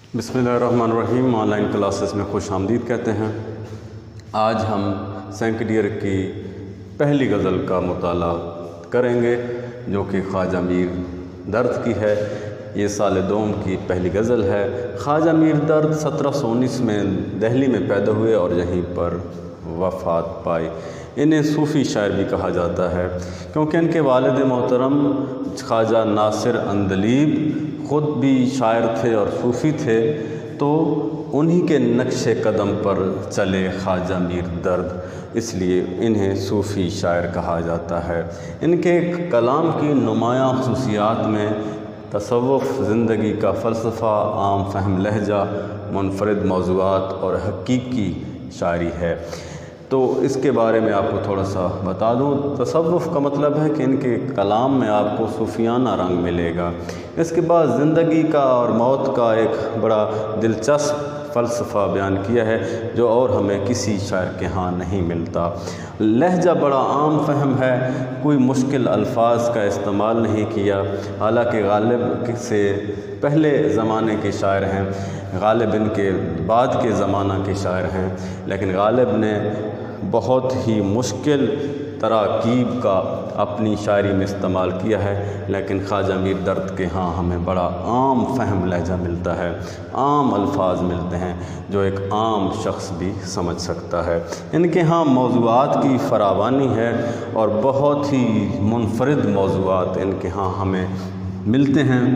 बिस्मिल्लाहिर्रहमानिर्रहीम। Online classes में खुश आमदीद कहते हैं। आज हम सेंकडियर की पहली गज़ल का मुताला करेंगे जो कि ख्वाजा मीर दर्द की है। ये साल दोम की पहली गज़ल है। ख्वाजा मीर दर्द 1719 में दिल्ली में पैदा हुए और यहीं पर वफ़ात पाई। इन्हें सूफ़ी शायर भी कहा जाता है क्योंकि इनके वालिद मोहतरम ख्वाजा नासिर अंदलीब ख़ुद भी शायर थे और सूफ़ी थे, तो उन्हीं के नक्शे कदम पर चले ख्वाजा मीर दर्द, इसलिए इन्हें सूफ़ी शायर कहा जाता है। इनके कलाम की नुमायाँ ख़ुसूसियात में तसव्वुफ़, ज़िंदगी का फ़लसफ़ा, आम फ़हम लहजा, मुनफ़रिद मौज़ूआत और हकीकी शायरी है। तो इसके बारे में आपको थोड़ा सा बता दूं। तसव्वुफ़ का मतलब है कि इनके कलाम में आपको सूफियाना रंग मिलेगा। इसके बाद ज़िंदगी का और मौत का एक बड़ा दिलचस्प फ़लसफ़ा बयान किया है जो और हमें किसी शायर के यहाँ नहीं मिलता। लहजा बड़ा आम फ़हम है, कोई मुश्किल अल्फाज का इस्तेमाल नहीं किया। हालांकि गालिब से पहले ज़माने के शायर हैं, गालिब इनके बाद के ज़माना के शायर हैं, लेकिन गालिब ने बहुत ही मुश्किल तराकीब का अपनी शायरी में इस्तेमाल किया है। लेकिन ख्वाजा मीर दर्द के यहाँ हमें बड़ा आम फ़हम लहजा मिलता है, आम अल्फाज मिलते हैं जो एक आम शख्स भी समझ सकता है। इनके यहाँ मौज़ूआत की फरावानी है और बहुत ही मुनफ़रिद मौज़ूआत इनके यहाँ हमें मिलते हैं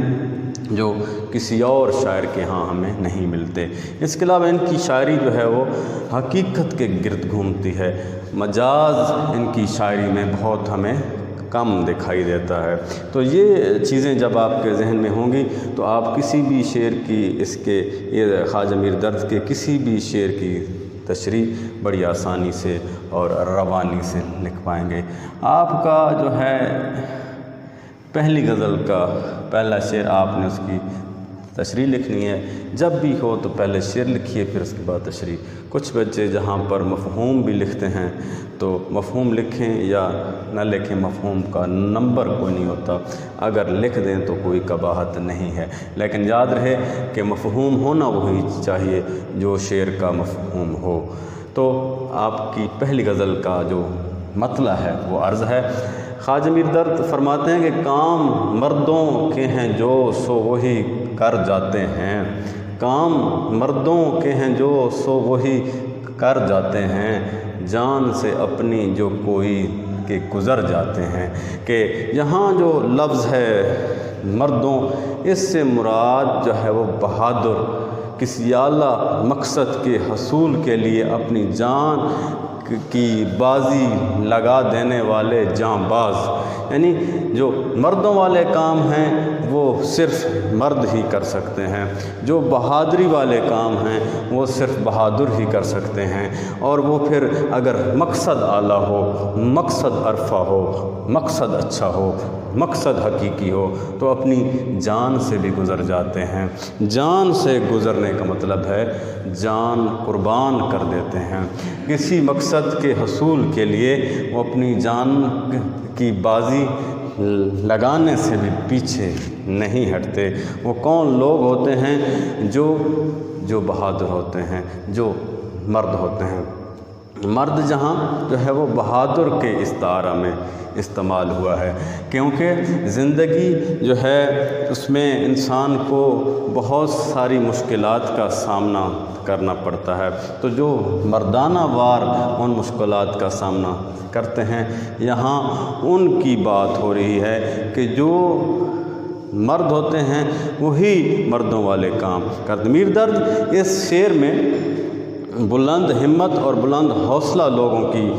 जो किसी और शायर के यहाँ हमें नहीं मिलते। इसके अलावा इनकी शायरी जो है वो हकीकत के गिर्द घूमती है। मजाज इनकी शायरी में बहुत हमें कम दिखाई देता है। तो ये चीज़ें जब आपके जहन में होंगी तो आप किसी भी शेर की ये ख्वाजा मीर दर्द के किसी भी शेर की तशरीह बड़ी आसानी से और रवानी से लिख पाएंगे। आपका जो है पहली गज़ल का पहला शेर आपने उसकी तशरीह लिखनी है। जब भी हो तो पहले शेर लिखिए, फिर उसके बाद तशरीह। कुछ बच्चे जहाँ पर मफ़हूम भी लिखते हैं तो मफ़हूम लिखें या न लिखें, मफ़हूम का नंबर कोई नहीं होता। अगर लिख दें तो कोई कबाहत नहीं है, लेकिन याद रहे कि मफ़हूम होना वही चाहिए जो शेर का मफ़हूम हो। तो आपकी पहली गज़ल का जो मतला है वो अर्ज़ है। ख्वाजा मीर दर्द फरमाते हैं कि काम मर्दों के हैं जो सो वही कर जाते हैं, काम मर्दों के हैं जो सो वही कर जाते हैं, जान से अपनी जो कोई के गुज़र जाते हैं। कि यहाँ जो लफ्ज़ है मर्दों, इससे मुराद जो है वो बहादुर, किसी आला मकसद के हसूल के लिए अपनी जान की बाजी लगा देने वाले जांबाज, यानी जो मर्दों वाले काम हैं वो सिर्फ़ मर्द ही कर सकते हैं, जो बहादुरी वाले काम हैं वो सिर्फ़ बहादुर ही कर सकते हैं। और वो फिर अगर मकसद आला हो, मकसद अरफा हो, मकसद अच्छा हो, मकसद हकीकी हो तो अपनी जान से भी गुज़र जाते हैं। जान से गुज़रने का मतलब है जान कुर्बान कर देते हैं। किसी मकसद के हसूल के लिए वो अपनी जान की बाजी लगाने से भी पीछे नहीं हटते। वो कौन लोग होते हैं जो बहादुर होते हैं, जो मर्द होते हैं। मर्द जहाँ जो है वो बहादुर के इस्तारा में इस्तेमाल हुआ है, क्योंकि ज़िंदगी जो है उसमें इंसान को बहुत सारी मुश्किलात का सामना करना पड़ता है। तो जो मर्दाना वार उन मुश्किलात का सामना करते हैं, यहाँ उनकी बात हो रही है कि जो मर्द होते हैं वही मर्दों वाले काम करते। मीर दर्द इस शेर में बुलंद हिम्मत और बुलंद हौसला लोगों की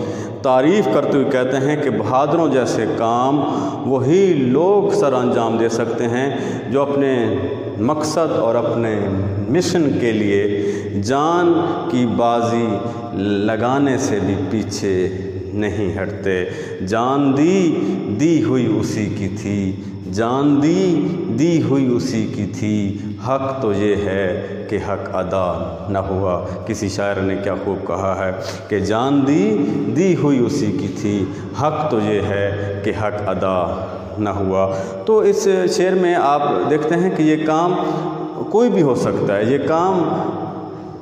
तारीफ़ करते हुए कहते हैं कि बहादुरों जैसे काम वही लोग सर अंजाम दे सकते हैं जो अपने मकसद और अपने मिशन के लिए जान की बाजी लगाने से भी पीछे नहीं हटते। जान दी हुई उसी की थी, जान दी हुई उसी की थी, हक़ तो ये है कि हक़ अदा न हुआ। किसी शायर ने क्या खूब कहा है कि जान दी हुई उसी की थी, हक़ तो ये है कि हक़ अदा न हुआ। तो इस शेर में आप देखते हैं कि ये काम कोई भी हो सकता है। ये काम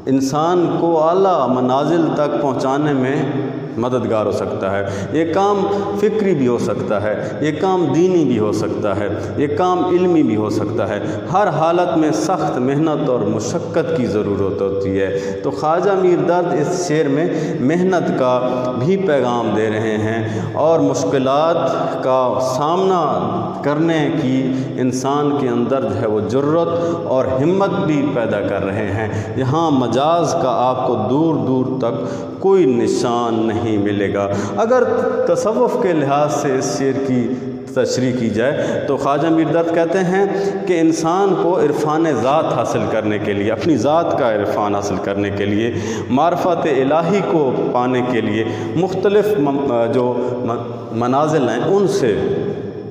इंसान को आला मनाजिल तक पहुंचाने में मददगार हो सकता है। ये काम फ़िक्री भी हो सकता है, ये काम दीनी भी हो सकता है, ये काम इल्मी भी हो सकता है। हर हालत में सख्त मेहनत और मुशक्क़त की ज़रूरत होती है। तो ख्वाजा मीर दर्द इस शेर में मेहनत का भी पैगाम दे रहे हैं और मुश्किलात का सामना करने की इंसान के अंदर जो है वो जुर्रत और हिम्मत भी पैदा कर रहे हैं। यहाँ मजाज का आपको दूर दूर तक कोई निशान नहीं मिलेगा। अगर तसव्वुफ़ के लिहाज से इस शेर की तशरीह की जाए तो ख्वाजा मीर दर्द कहते हैं कि इंसान को इरफान ज़ात हासिल करने के लिए, अपनी ज़ात का इरफान हासिल करने के लिए, मार्फत इलाही को पाने के लिए मुख्तलिफ़ जो मनाजिल हैं उनसे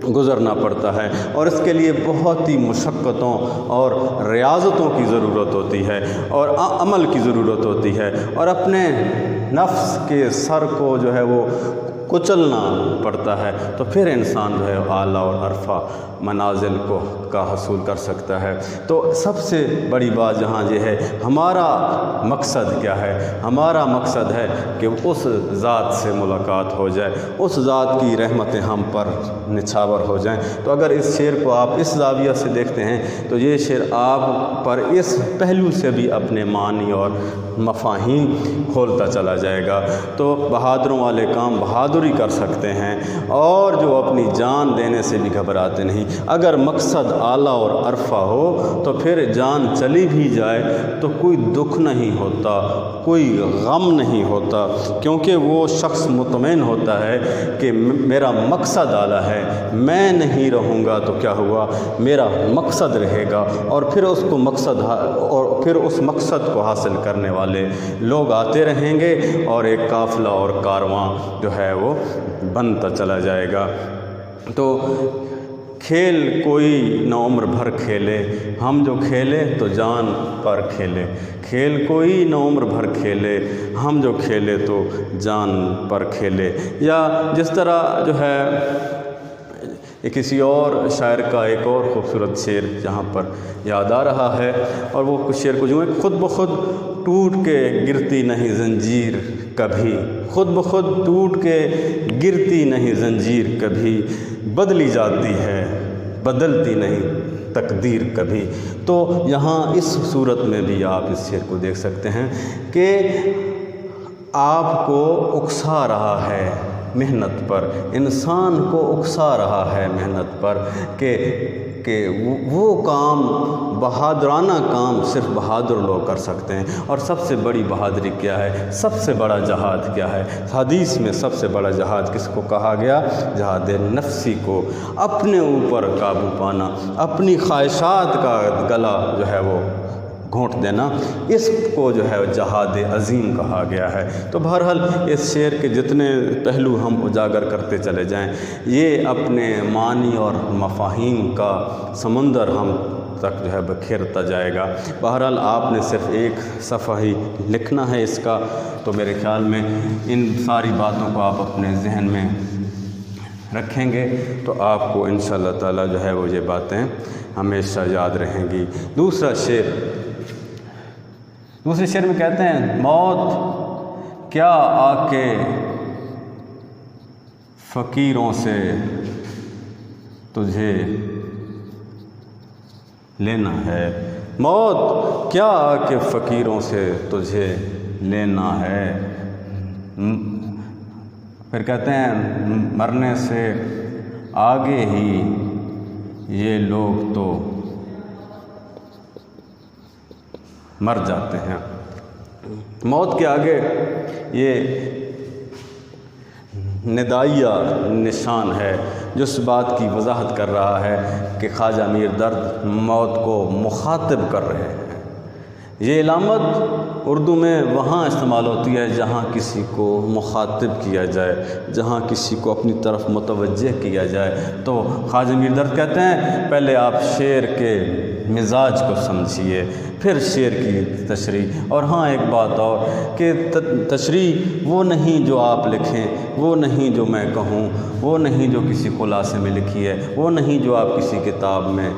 गुज़रना पड़ता है और इसके लिए बहुत ही मुशक्क़तों और रियाज़तों की ज़रूरत होती है और अमल की ज़रूरत होती है और अपने नफ्स के सर को जो है वो कुचलना पड़ता है। तो फिर इंसान जो है आला और अरफा मनाजिल का हसूल कर सकता है। तो सबसे बड़ी बात यहाँ ये है, हमारा मकसद क्या है? हमारा मकसद है कि उस ज़ात से मुलाकात हो जाए, उस ज़ात की रहमतें हम पर निछावर हो जाएं। तो अगर इस शेर को आप इस ज़ाविया से देखते हैं तो ये शेर आप पर इस पहलू से भी अपने मानी और मफ़ाहीम खोलता चला जाएगा। तो बहादुरों वाले काम बहादुरी कर सकते हैं और जो अपनी जान देने से भी घबराते नहीं। अगर मकसद आला और अरफा हो तो फिर जान चली भी जाए तो कोई दुख नहीं होता, कोई गम नहीं होता, क्योंकि वो शख्स मुतमईन होता है कि मेरा मकसद आला है, मैं नहीं रहूँगा तो क्या हुआ, मेरा मकसद रहेगा और फिर उसको उस मकसद को हासिल करने वाले लोग आते रहेंगे और एक काफ़िला और कारवां जो है वो बनता चला जाएगा। तो खेल कोई न उम्र भर खेले, हम जो खेले तो जान पर खेले। खेल कोई न उम्र भर खेले, हम जो खेले तो जान पर खेले। या जिस तरह जो है किसी और शायर का एक और ख़ूबसूरत शेर यहाँ पर याद आ रहा है और वो कुछ शेर कुछ है, खुद ब खुद टूट के गिरती नहीं ज़ंजीर कभी, खुद ब खुद टूट के गिरती नहीं ज़ंजीर कभी, बदली जाती है बदलती नहीं तकदीर कभी। तो यहाँ इस सूरत में भी आप इस शेर को देख सकते हैं कि आपको उकसा रहा है मेहनत पर, इंसान को उकसा रहा है मेहनत पर कि वो काम, बहादुराना काम सिर्फ बहादुर लोग कर सकते हैं। और सबसे बड़ी बहादुरी क्या है, सबसे बड़ा जहाद क्या है? हदीस में सबसे बड़ा जहाद किसको कहा गया? जहाद नफ्सी को, अपने ऊपर काबू पाना, अपनी ख्वाहिशात का गला जो है वो घोंट देना, इसको जो है जहाद अज़ीम कहा गया है। तो बहरहाल इस शेर के जितने पहलू हम उजागर करते चले जाएं, ये अपने मानी और मफ़ाहीम का समुंदर हम तक जो है बखेरता जाएगा। बहरहाल आपने सिर्फ़ एक सफ़ा ही लिखना है इसका। तो मेरे ख़्याल में इन सारी बातों को आप अपने जहन में रखेंगे तो आपको इंशाअल्लाह ताला जो है वो ये बातें हमेशा याद रहेंगी। दूसरे शेर में कहते हैं, मौत क्या आके फ़कीरों से तुझे लेना है, मौत क्या आके फ़कीरों से तुझे लेना है। फिर कहते हैं, मरने से आगे ही ये लोग तो मर जाते हैं। मौत के आगे ये निदाइया निशान है जो इस बात की वजाहत कर रहा है कि ख्वाजा मीर दर्द मौत को मुखातिब कर रहे हैं। ये इलामत उर्दू में वहाँ इस्तेमाल होती है जहाँ किसी को मुखातिब किया जाए, जहाँ किसी को अपनी तरफ मुतवज्जे किया जाए। तो ख्वाजा मीर दर्द कहते हैं, पहले आप शेर के मिजाज को समझिए, फिर शेर की तशरीह। और हाँ, एक बात और कि तशरीह वो नहीं जो आप लिखें, वो नहीं जो मैं कहूँ, वो नहीं जो किसी खुलासे में लिखी है, वो नहीं जो आप किसी किताब में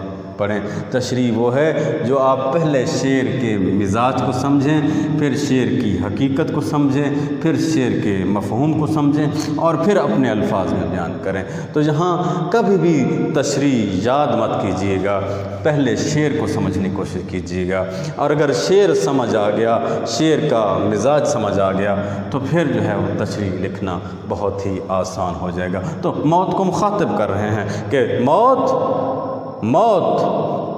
پڑھیں۔ تشریح وہ ہے جو آپ پہلے شعر کے مزاج کو سمجھیں، پھر شعر کی حقیقت کو سمجھیں، پھر شعر کے مفہوم کو سمجھیں اور پھر اپنے الفاظ میں بیان کریں۔ تو یہاں کبھی بھی تشریح یاد مت کیجیے گا، پہلے شعر کو سمجھنے کی کوشش کیجیے گا، اور اگر شعر سمجھ آ گیا، شعر کا مزاج سمجھ آ گیا تو پھر جو ہے وہ تشریح لکھنا بہت ہی آسان ہو جائے گا۔ تو موت کو مخاطب کر رہے ہیں کہ موت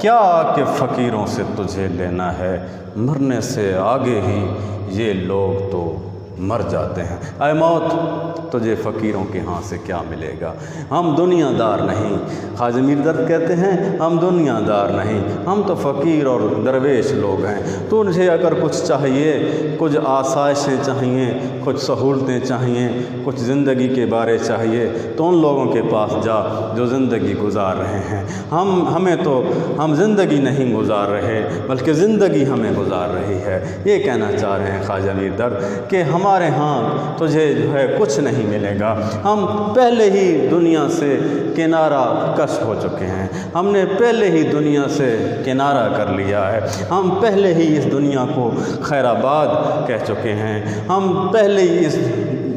کیا کہ فقیروں سے تجھے لینا ہے، مرنے سے آگے ہی یہ لوگ تو مر جاتے ہیں۔ اے موت تجھے فقیروں کے ہاں سے کیا ملے گا، ہم دنیا دار نہیں۔ خواجہ میر درد کہتے ہیں ہم دنیا دار نہیں، ہم تو فقیر اور درویش لوگ ہیں۔ تو مجھے اگر کچھ چاہیے، کچھ آسائشیں چاہیے، کچھ سہولتیں چاہیے، کچھ زندگی کے بارے چاہیے تو ان لوگوں کے پاس جا جو زندگی گزار رہے ہیں۔ ہم زندگی نہیں گزار رہے بلکہ زندگی ہمیں گزار رہی ہے۔ یہ کہنا چاہ رہے ہیں خواجہ میر درد کہ ہمارے ہاں تجھے جو ہے کچھ نہیں ملے گا، ہم پہلے ہی دنیا سے کنارہ کش ہو چکے ہیں، ہم نے پہلے ہی دنیا سے کنارہ کر لیا ہے، ہم پہلے ہی اس دنیا کو خیر آباد کہہ چکے ہیں، ہم پہلے ہی اس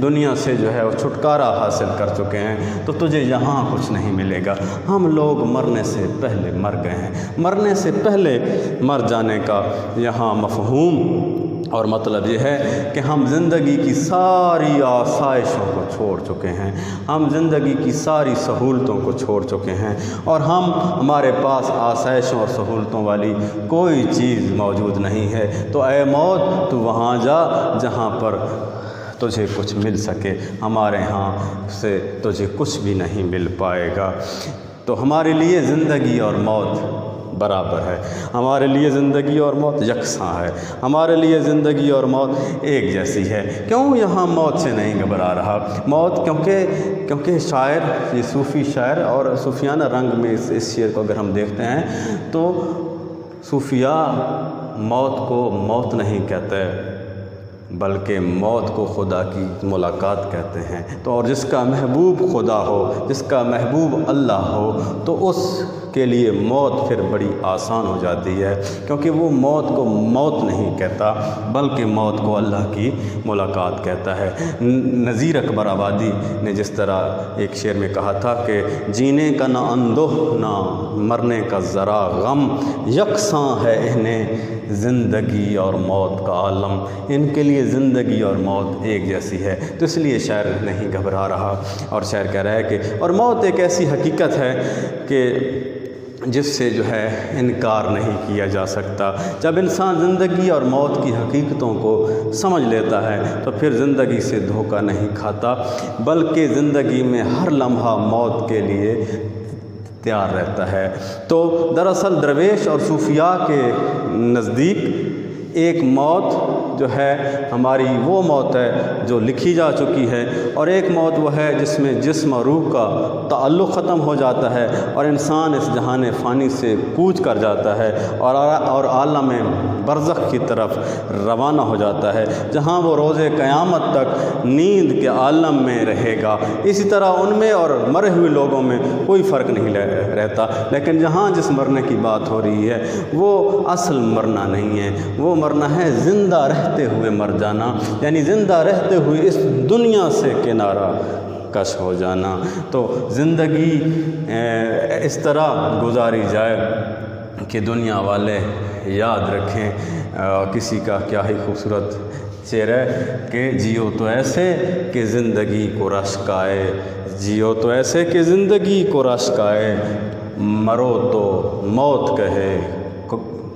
دنیا سے جو ہے وہ چھٹکارا حاصل کر چکے ہیں، تو تجھے یہاں کچھ نہیں ملے گا۔ ہم لوگ مرنے سے پہلے مر گئے ہیں، مرنے سے پہلے مر جانے کا یہاں مفہوم اور مطلب یہ ہے کہ ہم زندگی کی ساری آسائشوں کو چھوڑ چکے ہیں، ہم زندگی کی ساری سہولتوں کو چھوڑ چکے ہیں، اور ہمارے پاس آسائشوں اور سہولتوں والی کوئی چیز موجود نہیں ہے۔ تو اے موت تو وہاں جا جہاں پر تجھے کچھ مل سکے، ہمارے ہاں سے تجھے کچھ بھی نہیں مل پائے گا۔ تو ہمارے لیے زندگی اور موت برابر ہے، ہمارے لیے زندگی اور موت یکساں ہے، ہمارے لیے زندگی اور موت ایک جیسی ہے۔ کیوں یہاں موت سے نہیں گھبرا رہا؟ موت کیونکہ شاعر، یہ صوفی شاعر اور صوفیانہ رنگ میں اس شعر کو اگر ہم دیکھتے ہیں تو صوفیاء موت کو موت نہیں کہتے بلکہ موت کو خدا کی ملاقات کہتے ہیں۔ تو اور جس کا محبوب خدا ہو، جس کا محبوب اللہ ہو، تو اس کے لیے موت پھر بڑی آسان ہو جاتی ہے، کیونکہ وہ موت کو موت نہیں کہتا بلکہ موت کو اللہ کی ملاقات کہتا ہے۔ نذیر اکبر آبادی نے جس طرح ایک شعر میں کہا تھا کہ جینے کا نہ اندوہ نہ مرنے کا ذرا غم، یکساں ہے انہیں زندگی اور موت کا عالم، ان کے لیے زندگی اور موت ایک جیسی ہے۔ تو اس لیے شاعر نہیں گھبرا رہا، اور شاعر کہہ رہا ہے کہ اور موت ایک ایسی حقیقت ہے کہ جس سے جو ہے انکار نہیں کیا جا سکتا۔ جب انسان زندگی اور موت کی حقیقتوں کو سمجھ لیتا ہے تو پھر زندگی سے دھوکہ نہیں کھاتا بلکہ زندگی میں ہر لمحہ موت کے لیے تیار رہتا ہے۔ تو دراصل درویش اور صوفیاء کے نزدیک ایک موت جو ہے ہماری وہ موت ہے جو لکھی جا چکی ہے، اور ایک موت وہ ہے جس میں جسم اور روح کا تعلق ختم ہو جاتا ہے اور انسان اس جہان فانی سے کوچ کر جاتا ہے اور عالم برزخ کی طرف روانہ ہو جاتا ہے، جہاں وہ روز قیامت تک نیند کے عالم میں رہے گا۔ اسی طرح ان میں اور مرے ہوئے لوگوں میں کوئی فرق نہیں رہتا، لیکن جہاں جس مرنے کی بات ہو رہی ہے وہ اصل مرنا نہیں ہے، وہ مرنا ہے زندہ رہتے ہوئے مر جانا، یعنی زندہ رہتے ہوئے اس دنیا سے کنارہ کش ہو جانا۔ تو زندگی اس طرح گزاری جائے کہ دنیا والے یاد رکھیں۔ کسی کا کیا ہی خوبصورت شعر ہے کہ جیو تو ایسے کہ زندگی کو رشک آئے، جیو تو ایسے کہ زندگی کو رشک آئے، مرو تو موت کہے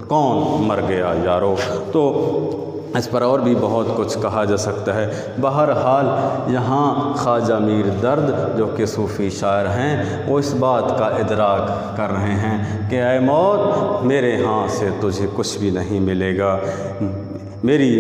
کون مر گیا یارو۔ تو اس پر اور بھی بہت کچھ کہا جا سکتا ہے۔ بہرحال یہاں خواجہ میر درد جو کہ صوفی شاعر ہیں وہ اس بات کا ادراک کر رہے ہیں کہ اے موت میرے ہاں سے تجھے کچھ بھی نہیں ملے گا، میری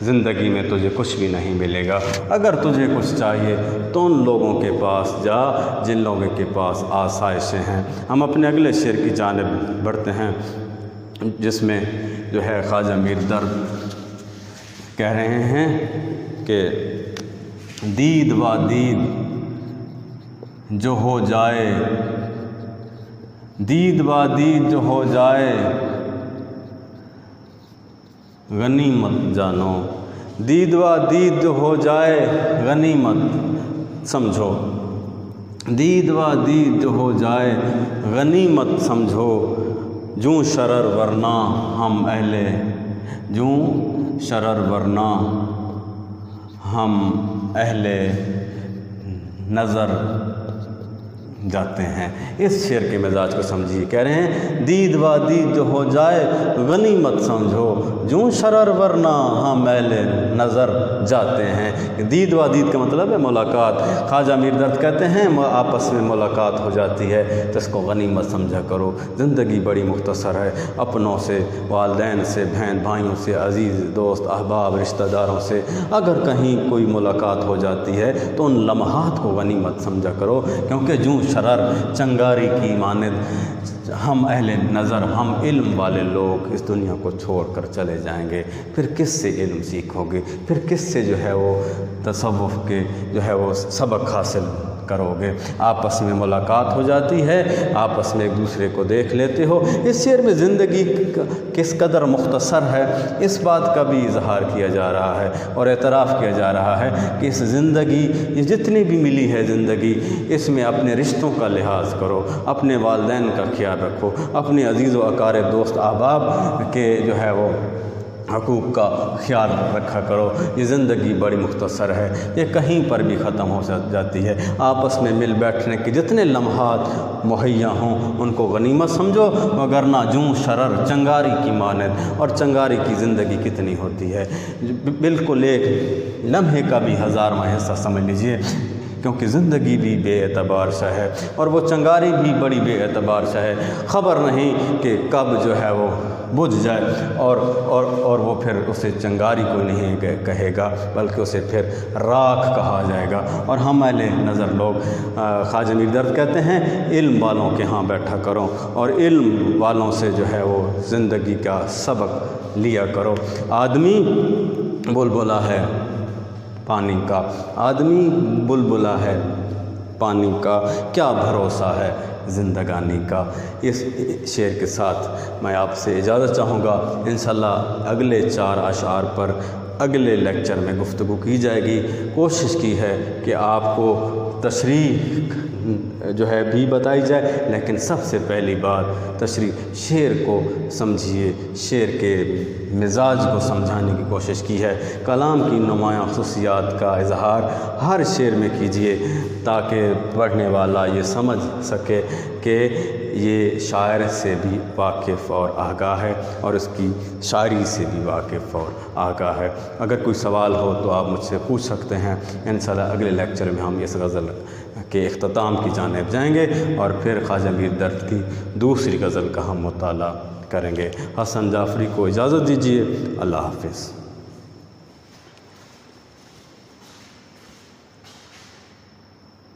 زندگی میں تجھے کچھ بھی نہیں ملے گا۔ اگر تجھے کچھ چاہیے تو ان لوگوں کے پاس جا جن لوگوں کے پاس آسائشیں ہیں۔ ہم اپنے اگلے شعر کی جانب بڑھتے ہیں جس میں جو ہے خواجہ میر درد کہہ رہے ہیں کہ دید و دید جو ہو جائے دید با دید جو ہو جائے غنیمت جانو، دید و دید جو ہو جائے غنیمت سمجھو، دید و دید جو ہو جائے غنیمت سمجھو، جوں شرر ورنہ ہم اہل، جوں شرر ورنہ ہم اہل نظر جاتے ہیں۔ اس شعر کے مزاج کو سمجھیے، کہہ رہے ہیں دید و دید جو ہو جائے غنیمت سمجھو، جوں شرر ورنہ ہم اہل نظر جاتے ہیں۔ دید و دید کا مطلب ہے ملاقات۔ خواجہ میر درد کہتے ہیں آپس میں ملاقات ہو جاتی ہے تو اس کو غنیمت سمجھا کرو۔ زندگی بڑی مختصر ہے، اپنوں سے، والدین سے، بہن بھائیوں سے، عزیز دوست احباب رشتہ داروں سے اگر کہیں کوئی ملاقات ہو جاتی ہے تو ان لمحات کو غنیمت سمجھا کرو، کیونکہ جوں شرر چنگاری کی مانند ہم اہل نظر، ہم علم والے لوگ اس دنیا کو چھوڑ کر چلے جائیں گے، پھر کس سے علم سیکھو گے، پھر کس سے جو ہے وہ تصوف کے جو ہے وہ سبق حاصل کرو گے۔ آپس میں ملاقات ہو جاتی ہے، آپس میں ایک دوسرے کو دیکھ لیتے ہو۔ اس شعر میں زندگی کس قدر مختصر ہے اس بات کا بھی اظہار کیا جا رہا ہے اور اعتراف کیا جا رہا ہے کہ اس زندگی، یہ جتنی بھی ملی ہے زندگی، اس میں اپنے رشتوں کا لحاظ کرو، اپنے والدین کا خیال رکھو، اپنے عزیز و اقارب دوست احباب کے جو ہے وہ حقوق کا خیال رکھا کرو۔ یہ زندگی بڑی مختصر ہے، یہ کہیں پر بھی ختم ہو جاتی ہے۔ آپس میں مل بیٹھنے کے جتنے لمحات مہیا ہوں ان کو غنیمت سمجھو، وگرنہ جوں شرر چنگاری کی مانند، اور چنگاری کی زندگی کتنی ہوتی ہے، بالکل ایک لمحے کا بھی ہزارواں حصہ سمجھ لیجئے، کیونکہ زندگی بھی بے اعتبار سا ہے اور وہ چنگاری بھی بڑی بے اعتبار سا ہے۔ خبر نہیں کہ کب جو ہے وہ بجھ جائے اور وہ پھر اسے چنگاری کوئی نہیں کہے گا، بلکہ اسے پھر راکھ کہا جائے گا۔ اور ہم اہل نظر لوگ، خواجہ میر درد کہتے ہیں علم والوں کے ہاں بیٹھا کرو اور علم والوں سے جو ہے وہ زندگی کا سبق لیا کرو۔ آدمی بلبلا ہے پانی کا، آدمی بلبلا ہے پانی کا، کیا بھروسہ ہے زندگانی کا۔ اس شعر کے ساتھ میں آپ سے اجازت چاہوں گا، انشاءاللہ اگلے 4 اشعار پر اگلے لیکچر میں گفتگو کی جائے گی۔ کوشش کی ہے کہ آپ کو تشریح جو ہے بھی بتائی جائے، لیکن سب سے پہلی بات تشریح، شعر کو سمجھیے، شعر کے مزاج کو سمجھانے کی کوشش کی ہے۔ کلام کی نمایاں خصوصیات کا اظہار ہر شعر میں کیجیے تاکہ پڑھنے والا یہ سمجھ سکے کہ یہ شاعر سے بھی واقف اور آگاہ ہے اور اس کی شاعری سے بھی واقف اور آگاہ ہے۔ اگر کوئی سوال ہو تو آپ مجھ سے پوچھ سکتے ہیں۔ انشاءاللہ اگلے لیکچر میں ہم اس غزل کے اختتام کی جانب جائیں گے اور پھر خواجہ میر درد کی دوسری غزل کا ہم مطالعہ کریں گے۔ حسن جعفری کو اجازت دیجیے، اللہ حافظ۔